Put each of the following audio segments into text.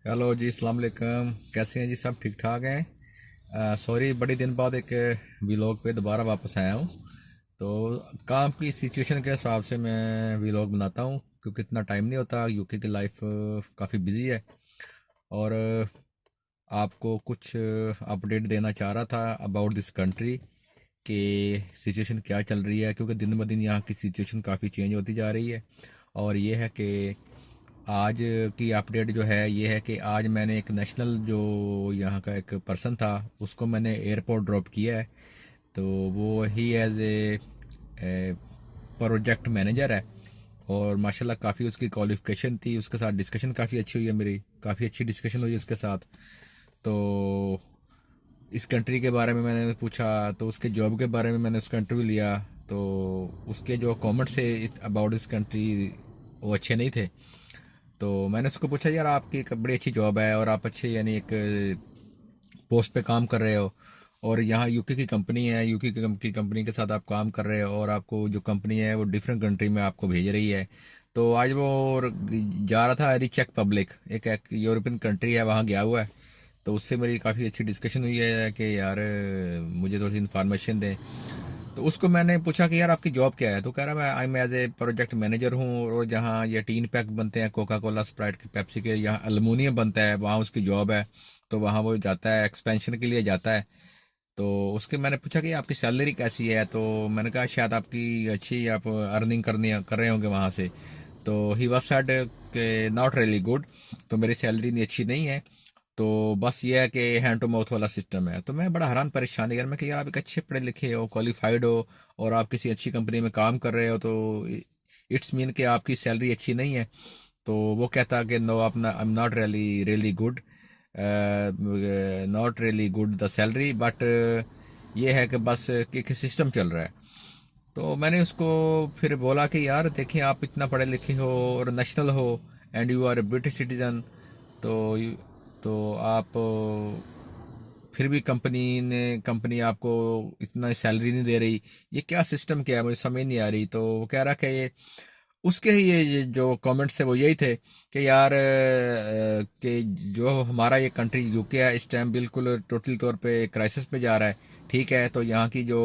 Hello जी, अस्सलाम वालेकुम। कैसे हैं जी? सब ठीक ठाक हैं। सॉरी, बड़ी दिन बाद एक व्लॉग पे दोबारा वापस आया हूँ। तो काम की सिचुएशन के हिसाब से मैं व्लॉग बनाता हूँ, क्योंकि इतना टाइम नहीं होता। यूके की लाइफ काफ़ी बिजी है। और आपको कुछ अपडेट देना चाह रहा था अबाउट दिस कंट्री कि सिचुएशन क्या चल रही है, क्योंकि दिन ब दिन यहाँ की सिचुएशन काफ़ी चेंज होती जा रही है। और ये है कि आज की अपडेट जो है ये है कि आज मैंने एक नेशनल जो यहाँ का एक पर्सन था उसको मैंने एयरपोर्ट ड्रॉप किया है। तो वो ही एज ए प्रोजेक्ट मैनेजर है। और माशाल्लाह काफ़ी उसकी क्वालिफिकेशन थी। उसके साथ डिस्कशन काफ़ी अच्छी हुई है, मेरी काफ़ी अच्छी डिस्कशन हुई है उसके साथ। तो इस कंट्री के बारे में मैंने पूछा, तो उसके जॉब के बारे में मैंने उसका इंटरव्यू लिया। तो उसके जो कमेंट्स थे इस अबाउट दिस कंट्री वो अच्छे नहीं थे। तो मैंने उसको पूछा, यार आपकी एक बड़ी अच्छी जॉब है और आप अच्छे यानी एक पोस्ट पे काम कर रहे हो, और यहाँ यूके की कंपनी है, यूके की कंपनी के साथ आप काम कर रहे हो, और आपको जो कंपनी है वो डिफरेंट कंट्री में आपको भेज रही है। तो आज वो जा रहा था रिचेक पब्लिक, एक यूरोपियन कंट्री है, वहाँ गया हुआ है। तो उससे मेरी काफ़ी अच्छी डिस्कशन हुई है कि यार मुझे थोड़ी सी इन्फॉर्मेशन दें। तो उसको मैंने पूछा कि यार आपकी जॉब क्या है। तो कह रहा मैं I am as a project manager हूँ, और जहाँ ये टीन पैक बनते हैं कोका कोला स्प्राइट के पेप्सी के, यहाँ अल्मुनियम बनता है, वहाँ उसकी जॉब है। तो वहाँ वो जाता है एक्सपेंशन के लिए जाता है। तो उसके मैंने पूछा कि आपकी सैलरी कैसी है। तो मैंने कहा शायद आपकी अच्छी आप अर्निंग करनी कर रहे होंगे वहाँ से। तो ही वॉज सेड कि नॉट रियली गुड, तो मेरी सैलरी इतनी अच्छी नहीं है। तो बस ये है कि हैंड टू माउथ वाला सिस्टम है। तो मैं बड़ा हैरान परेशान यार, मैं कि यार आप एक अच्छे पढ़े लिखे हो, क्वालिफाइड हो, और आप किसी अच्छी कंपनी में काम कर रहे हो, तो इट्स मीन कि आपकी सैलरी अच्छी नहीं है। तो वो कहता कि नो, अपना I am not really really good, not really good the salary, but ये है कि बस कि सिस्टम चल रहा है। तो मैंने उसको फिर बोला कि यार देखिए, आप इतना पढ़े लिखे हो और नेशनल हो, and you are a British citizen. तो तो आप फिर भी कंपनी आपको इतना सैलरी नहीं दे रही। ये क्या सिस्टम क्या है, मुझे समझ नहीं आ रही। तो वो कह रहा कि ये उसके ही ये जो कमेंट्स थे वो यही थे कि यार कि जो हमारा ये कंट्री यूके है इस टाइम बिल्कुल टोटल तौर पे क्राइसिस पे जा रहा है। ठीक है, तो यहाँ की जो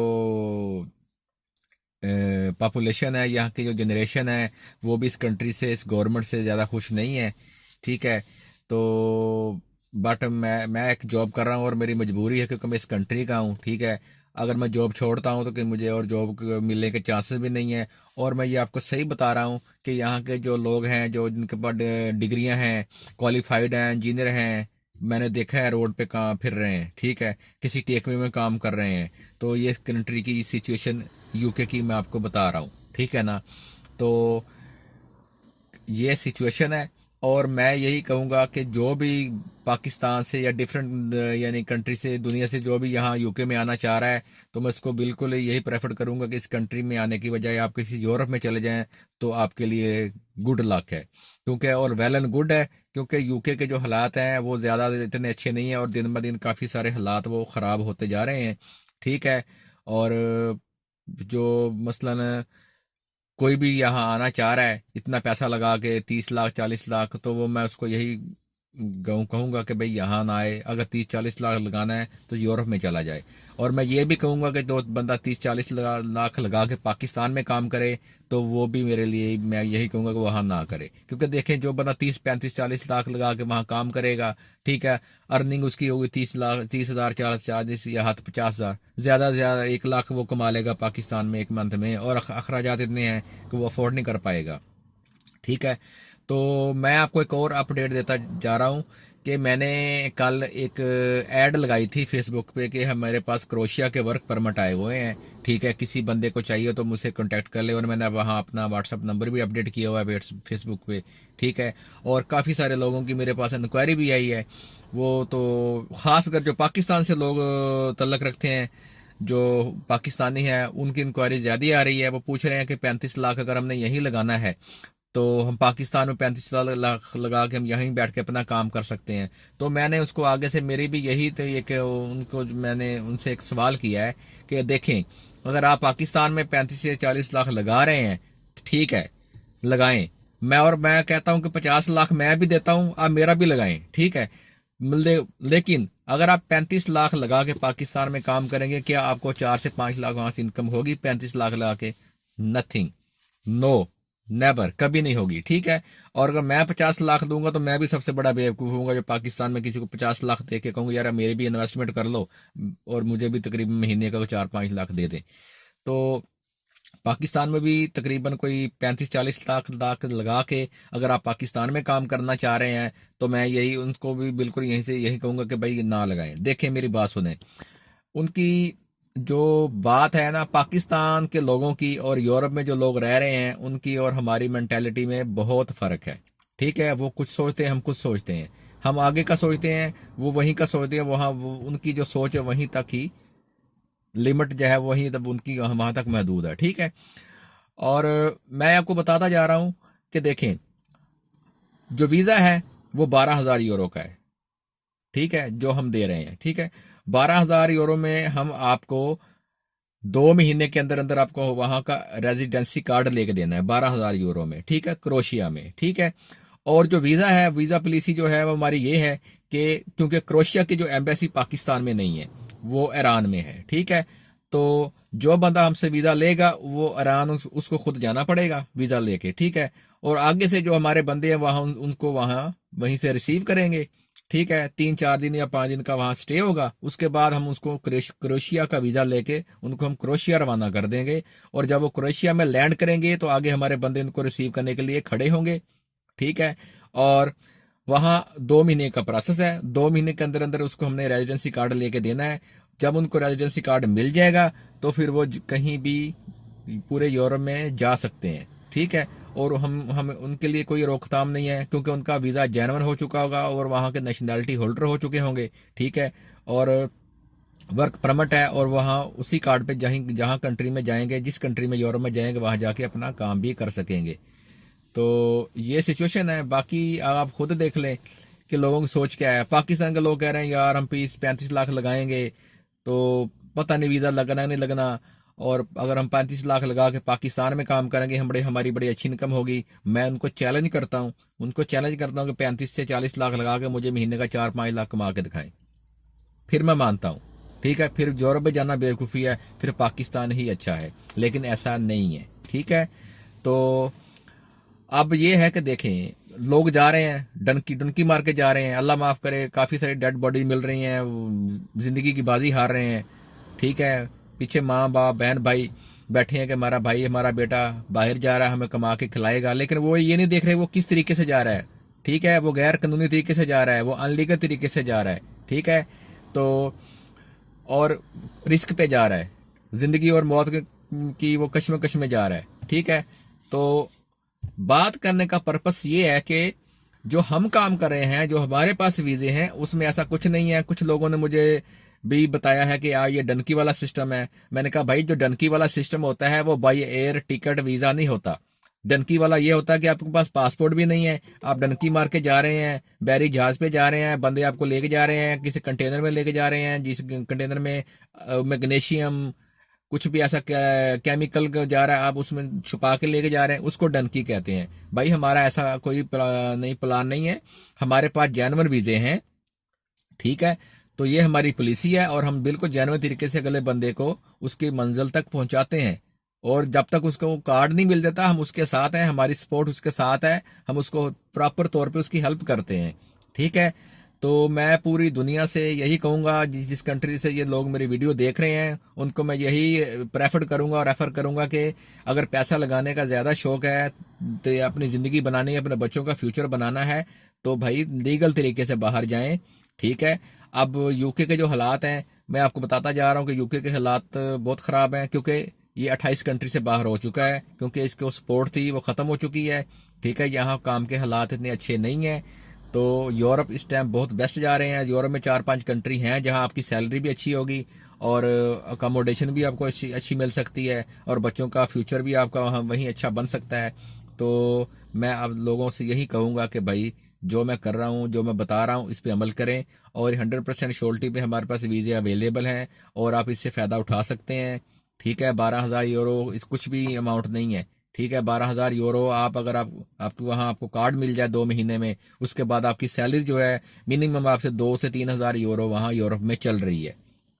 पॉपुलेशन है, यहाँ की जो जनरेशन है, वो भी इस कंट्री से, इस गवर्नमेंट से ज़्यादा खुश नहीं है। ठीक है। तो बट मैं एक जॉब कर रहा हूँ और मेरी मजबूरी है, क्योंकि मैं इस कंट्री का हूँ। ठीक है। अगर मैं जॉब छोड़ता हूँ तो कि मुझे और जॉब मिलने के चांसेस भी नहीं है। और मैं ये आपको सही बता रहा हूँ कि यहाँ के जो लोग हैं, जो जिनके पास डिग्रियां हैं, क्वालिफाइड हैं, इंजीनियर हैं, मैंने देखा है रोड पे काम फिर रहे हैं। ठीक है। किसी टेकवे में काम कर रहे हैं। तो ये कंट्री की सिचुएशन यूके की मैं आपको बता रहा हूँ। ठीक है ना। तो ये सिचुएशन है। और मैं यही कहूँगा कि जो भी पाकिस्तान से या डिफरेंट यानी कंट्री से, दुनिया से जो भी यहाँ यूके में आना चाह रहा है, तो मैं उसको बिल्कुल यही प्रेफर करूँगा कि इस कंट्री में आने की बजाय आप किसी यूरोप में चले जाएं, तो आपके लिए गुड लक है। क्योंकि और वेल एंड गुड है, क्योंकि यूके के जो हालात हैं वो ज़्यादा इतने अच्छे नहीं हैं, और दिन ब दिन काफ़ी सारे हालात वो ख़राब होते जा रहे हैं। ठीक है। और जो मसलन कोई भी यहाँ आना चाह रहा है इतना पैसा लगा के 30 लाख 40 लाख, तो वो मैं उसको यही कहूँगा कि भाई यहाँ ना आए। अगर 30 40 लाख लगाना है तो यूरोप में चला जाए। और मैं ये भी कहूँगा कि जो बंदा 30 40 लाख लगा के पाकिस्तान में काम करे, तो वो भी मेरे लिए, मैं यही कहूँगा कि वहाँ ना करे। क्योंकि देखें, जो बंदा 30 35 40 लाख लगा के वहाँ काम करेगा, ठीक है, अर्निंग उसकी होगी 30 लाख, 30 हजार, 40 या हाथ 50 हजार, ज़्यादा से ज़्यादा 1 लाख वो कमा लेगा पाकिस्तान में एक मंथ में, और अखराजात इतने हैं कि वो अफोर्ड नहीं कर पाएगा। ठीक है। तो मैं आपको एक और अपडेट देता जा रहा हूँ कि मैंने कल एक ऐड लगाई थी फेसबुक पे कि हमारे पास क्रोशिया के वर्क परमिट आए हुए हैं। ठीक है, किसी बंदे को चाहिए तो मुझसे कांटेक्ट कर ले। और मैंने वहाँ अपना व्हाट्सअप नंबर भी अपडेट किया हुआ है फेसबुक पे। ठीक है। और काफ़ी सारे लोगों की मेरे पास इंक्वायरी भी आई है। वो तो ख़ासकर जो पाकिस्तान से लोग तल्लक रखते हैं, जो पाकिस्तानी है, उनकी इंक्वायरी ज़्यादा आ रही है। वो पूछ रहे हैं कि 35 लाख अगर हमने यहीं लगाना है, तो हम पाकिस्तान में 35 लाख लगा के हम यहीं बैठ के अपना काम कर सकते हैं। तो मैंने उसको आगे से, मेरी भी यही तो ये कि उनको मैंने उनसे एक सवाल किया है कि देखें, अगर आप पाकिस्तान में 35 से 40 लाख लगा रहे हैं, ठीक है, लगाएं। मैं कहता हूं कि 50 लाख मैं भी देता हूं, आप मेरा भी लगाएं, ठीक है। लेकिन अगर आप 35 लाख लगा के पाकिस्तान में काम करेंगे, क्या आपको 4 से 5 लाख वहां से इनकम होगी 35 लाख लगा के? नथिंग, नो, नेवर, कभी नहीं होगी, ठीक है। और अगर मैं 50 लाख दूंगा तो मैं भी सबसे बड़ा बेवकूफ हूँ जो पाकिस्तान में किसी को 50 लाख दे के कहूंगा यार मेरी भी इन्वेस्टमेंट कर लो और मुझे भी तकरीबन महीने का 4-5 लाख दे दे। तो पाकिस्तान में भी तकरीबन कोई 35-40 लाख लगा के अगर आप पाकिस्तान में काम करना चाह रहे हैं तो मैं यही उनको भी बिल्कुल यहीं से यही कहूंगा कि भाई ना लगाएं। देखें, मेरी बात सुने, उनकी जो बात है ना, पाकिस्तान के लोगों की और यूरोप में जो लोग रह रहे हैं उनकी और हमारी मेंटेलिटी में बहुत फर्क है, ठीक है। वो कुछ सोचते हैं, हम कुछ सोचते हैं, हम आगे का सोचते हैं, वो वहीं का सोचते हैं, वहाँ उनकी जो सोच है वहीं तक ही लिमिट जो है वहीं तब उनकी वहां तक महदूद है, ठीक है। और मैं आपको बताता जा रहा हूं कि देखें, जो वीज़ा है वो 12,000 यूरो का है, ठीक है, जो हम दे रहे हैं, ठीक है। 12,000 यूरो में हम आपको 2 महीने के अंदर अंदर आपको वहां का रेजिडेंसी कार्ड लेके देना है 12,000 यूरो में, ठीक है, क्रोशिया में, ठीक है। और जो वीज़ा है, वीज़ा पॉलिसी जो है वो हमारी ये है कि क्योंकि क्रोशिया की जो एम्बेसी पाकिस्तान में नहीं है, वो ईरान में है, ठीक है। तो जो बंदा हमसे वीज़ा लेगा वो ईरान उसको खुद जाना पड़ेगा वीज़ा लेके, ठीक है। और आगे से जो हमारे बंदे हैं वहाँ उनको वहाँ वहीं से रिसीव करेंगे, ठीक है। 3-4 दिन या 5 दिन का वहां स्टे होगा, उसके बाद हम उसको क्रोशिया का वीजा लेके उनको हम क्रोशिया रवाना कर देंगे। और जब वो क्रोशिया में लैंड करेंगे तो आगे हमारे बंदे उनको रिसीव करने के लिए खड़े होंगे, ठीक है। और वहाँ 2 महीने का प्रोसेस है, 2 महीने के अंदर अंदर उसको हमने रेजिडेंसी कार्ड लेके देना है। जब उनको रेजिडेंसी कार्ड मिल जाएगा तो फिर वो कहीं भी पूरे यूरोप में जा सकते हैं, ठीक है। और हम उनके लिए कोई रोकथाम नहीं है क्योंकि उनका वीज़ा जेन्युइन हो चुका होगा और वहाँ के नेशनैलिटी होल्डर हो चुके होंगे, ठीक है। और वर्क परमिट है और वहाँ उसी कार्ड पे जहाँ जहाँ कंट्री में जाएंगे, जिस कंट्री में यूरोप में जाएंगे वहाँ जाके अपना काम भी कर सकेंगे। तो ये सिचुएशन है। बाकी आप खुद देख लें कि लोगों की सोच क्या है। पाकिस्तान के लोग कह रहे हैं यार हम 35 लाख लगाएंगे तो पता नहीं वीज़ा लगना नहीं लगना, और अगर हम 35 लाख लगा के पाकिस्तान में काम करेंगे हमारी बड़ी अच्छी इनकम होगी। मैं उनको चैलेंज करता हूँ कि 35 से 40 लाख लगा के मुझे महीने का 4-5 लाख कमा के दिखाएं, फिर मैं मानता हूँ, ठीक है। फिर यूरोप में जाना बेवकूफ़ी है, फिर पाकिस्तान ही अच्छा है, लेकिन ऐसा नहीं है, ठीक है। तो अब ये है कि देखें, लोग जा रहे हैं डनकी डुनकी मार के जा रहे हैं, अल्लाह माफ़ करे, काफ़ी सारी डेड बॉडी मिल रही हैं, ज़िंदगी की बाजी हार रहे हैं, ठीक है। पीछे माँ बाप बहन भाई बैठे हैं कि हमारा भाई हमारा बेटा बाहर जा रहा है, हमें कमा के खिलाएगा, लेकिन वो ये नहीं देख रहे वो किस तरीके से जा रहा है, ठीक है। वो गैर कानूनी तरीके से जा रहा है, वो अनलीगल तरीके से जा रहा है, ठीक है। तो और रिस्क पे जा रहा है, ज़िंदगी और मौत की वो कश्मकश में जा रहा है, ठीक है। तो बात करने का पर्पस ये है कि जो हम काम कर रहे हैं, जो हमारे पास वीजे हैं, उसमें ऐसा कुछ नहीं है। कुछ लोगों ने मुझे भी बताया है कि यार ये डनकी वाला सिस्टम है। मैंने कहा भाई जो डनकी वाला सिस्टम होता है वो बाई एयर टिकट वीजा नहीं होता। डनकी वाला ये होता है कि आपके पास पासपोर्ट भी नहीं है, आप डनकी मार के जा रहे हैं, बैरी जहाज पे जा रहे हैं, बंदे आपको लेके जा रहे हैं, किसी कंटेनर में लेके जा रहे हैं, जिस कंटेनर में मैग्नीशियम कुछ भी ऐसा केमिकल जा रहा है, आप उसमें छुपा के लेके जा रहे हैं, उसको डनकी कहते हैं। भाई हमारा ऐसा कोई प्लान नहीं है, हमारे पास जेन्युइन वीजे हैं, ठीक है। तो ये हमारी पॉलिसी है और हम बिल्कुल जेन्युइन तरीके से अगले बंदे को उसकी मंजिल तक पहुंचाते हैं। और जब तक उसको कार्ड नहीं मिल जाता हम उसके साथ हैं, हमारी सपोर्ट उसके साथ है, हम उसको प्रॉपर तौर पे उसकी हेल्प करते हैं, ठीक है। तो मैं पूरी दुनिया से यही कहूंगा, जिस कंट्री से ये लोग मेरी वीडियो देख रहे हैं उनको मैं यही प्रेफर करूंगा और रेफर करूंगा कि अगर पैसा लगाने का ज़्यादा शौक है तो अपनी ज़िंदगी बनानी है, अपने बच्चों का फ्यूचर बनाना है, तो भाई लीगल तरीके से बाहर जाएं, ठीक है। अब यूके के जो हालात हैं मैं आपको बताता जा रहा हूँ कि यूके के हालात बहुत ख़राब हैं, क्योंकि ये 28 कंट्री से बाहर हो चुका है, क्योंकि इसको सपोर्ट थी वो ख़त्म हो चुकी है, ठीक है। यहाँ काम के हालात इतने अच्छे नहीं हैं। तो यूरोप इस टाइम बहुत बेस्ट जा रहे हैं। यूरोप में 4-5 कंट्री हैं जहाँ आपकी सैलरी भी अच्छी होगी और अकोमोडेशन भी आपको अच्छी अच्छी मिल सकती है और बच्चों का फ्यूचर भी आपका वहाँ वहीं अच्छा बन सकता है। तो मैं अब लोगों से यही कहूँगा कि भाई जो मैं कर रहा हूँ, जो मैं बता रहा हूँ, इस पे अमल करें। और 100% श्योरिटी पे हमारे पास वीज़े अवेलेबल हैं और आप इससे फ़ायदा उठा सकते हैं, ठीक है। 12,000 यूरो इस कुछ भी अमाउंट नहीं है, ठीक है, 12,000 यूरो आप अगर आपको वहाँ आपको कार्ड मिल जाए 2 महीने में, उसके बाद आपकी सैलरी जो है मिनिमम आपसे 2 से 3 हज़ार यूरो वहाँ यूरोप में चल रही है।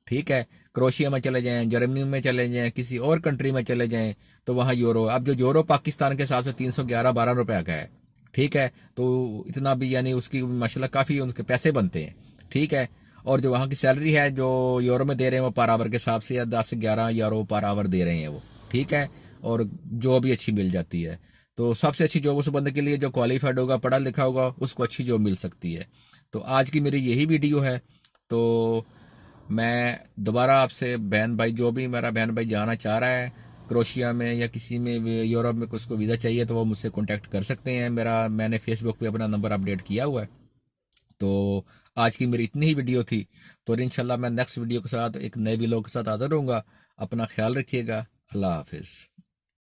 ठीक है, क्रोशिया में चले जाएं, जर्मनी में चले जाएं, किसी और कंट्री में चले जाएं, तो वहाँ यूरो, अब जो यूरो पाकिस्तान के हिसाब से 311-12 रुपये का है। ठीक है, तो इतना भी यानी उसकी माशाल्लाह काफ़ी उनके पैसे बनते हैं। ठीक है, और जो वहाँ की सैलरी है जो यूरो में दे रहे हैं वो पर आवर के हिसाब से या 10 से 11 यूरो पर आवर दे रहे हैं वो। ठीक है, और जॉब भी अच्छी मिल जाती है। तो सबसे अच्छी जॉब उस बंदे के लिए जो क्वालिफाइड होगा, पढ़ा लिखा होगा, उसको अच्छी जॉब मिल सकती है। तो आज की मेरी यही वीडियो है। तो मैं दोबारा आपसे बहन भाई, जो भी मेरा बहन भाई जाना चाह रहा है क्रोशिया में या किसी में भी यूरोप में, उसको वीज़ा चाहिए तो वो मुझसे कांटेक्ट कर सकते हैं। मैंने फेसबुक पे अपना नंबर अपडेट किया हुआ है। तो आज की मेरी इतनी ही वीडियो थी। तो इंशाल्लाह मैं नेक्स्ट वीडियो के साथ एक नए वीडियो के साथ हाजिर रहूँगा। अपना ख्याल रखिएगा। अल्लाह हाफिज़।